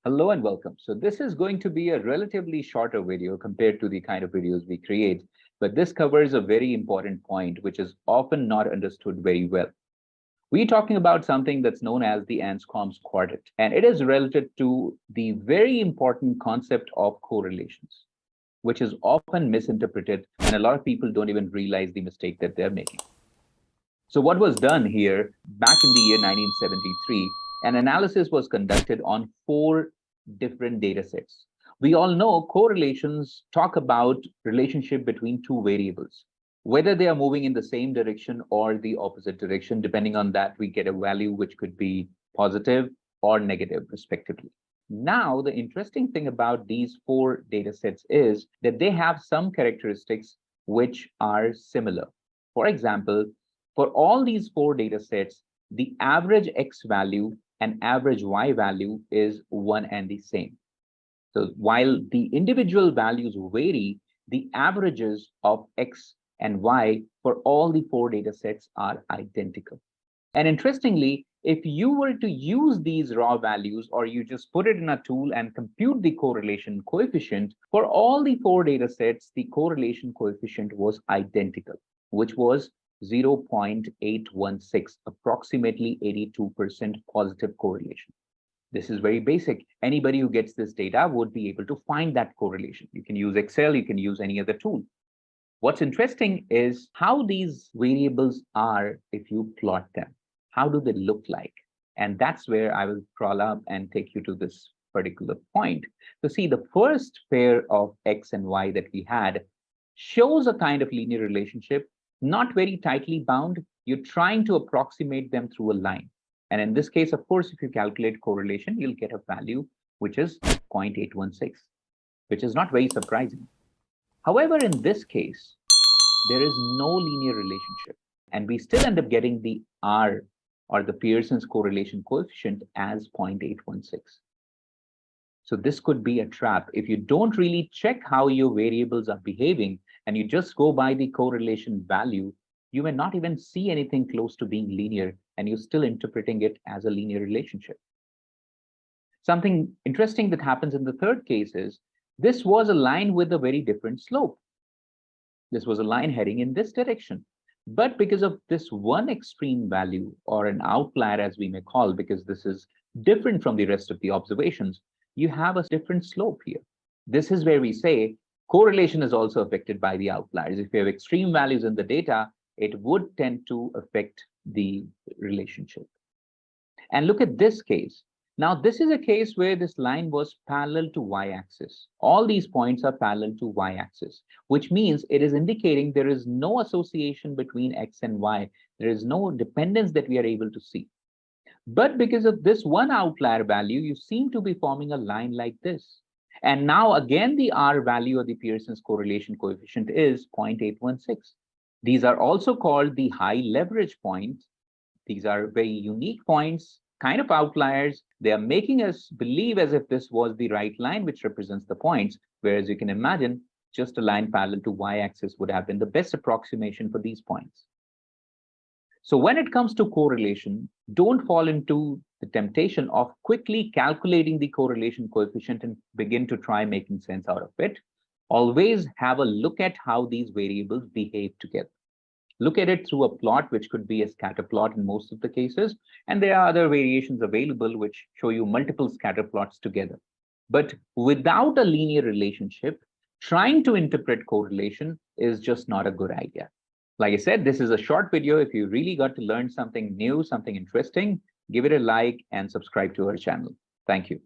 Hello and welcome. So this is going to be a relatively shorter video compared to the kind of videos we create, but this covers a very important point, which is often not understood very well. We're talking about something that's known as the Anscombs quartet, and it is related to the very important concept of correlations, which is often misinterpreted, and a lot of people don't even realize the mistake that they're making. So what was done here back in the year 1973, an analysis was conducted on 4 different data sets. We all know correlations talk about relationship between 2 variables, whether they are moving in the same direction or the opposite direction. Depending on that, we get a value which could be positive or negative, respectively. Now, the interesting thing about these 4 data sets is that they have some characteristics which are similar. For example, for all these 4 data sets, the average X value and average Y value is one and the same. So while the individual values vary, the averages of X and Y for all the 4 data sets are identical. And interestingly, if you were to use these raw values, or you just put it in a tool and compute the correlation coefficient, for all the 4 data sets, the correlation coefficient was identical, which was 0.816, approximately 82% positive correlation. This is very basic. Anybody who gets this data would be able to find that correlation. You can use Excel, you can use any other tool. What's interesting is how these variables are if you plot them. How do they look like? And that's where I will crawl up and take you to this particular point. So see, the first pair of X and Y that we had shows a kind of linear relationship, not very tightly bound. You're trying to approximate them through a line. And in this case, of course, if you calculate correlation, you'll get a value which is 0.816, which is not very surprising. However, in this case, there is no linear relationship, and we still end up getting the R, or the Pearson's correlation coefficient, as 0.816. So this could be a trap. If you don't really check how your variables are behaving and you just go by the correlation value, you may not even see anything close to being linear, and you're still interpreting it as a linear relationship. Something interesting that happens in the third case is this was a line with a very different slope. This was a line heading in this direction. But because of this one extreme value, or an outlier as we may call, because this is different from the rest of the observations, you have a different slope here. This is where we say correlation is also affected by the outliers. If you have extreme values in the data, it would tend to affect the relationship. And look at this case. Now, this is a case where this line was parallel to y-axis. All these points are parallel to y-axis, which means it is indicating there is no association between X and Y. There is no dependence that we are able to see. But because of this one outlier value, you seem to be forming a line like this. And now again, the R value of the Pearson's correlation coefficient is 0.816. These are also called the high leverage points. These are very unique points, kind of outliers. They are making us believe as if this was the right line which represents the points, whereas you can imagine just a line parallel to y-axis would have been the best approximation for these points. So when it comes to correlation, don't fall into the temptation of quickly calculating the correlation coefficient and begin to try making sense out of it. Always have a look at how these variables behave together. Look at it through a plot, which could be a scatter plot in most of the cases. And there are other variations available which show you multiple scatter plots together. But without a linear relationship, trying to interpret correlation is just not a good idea. Like I said, this is a short video. If you really got to learn something new, something interesting, give it a like and subscribe to our channel. Thank you.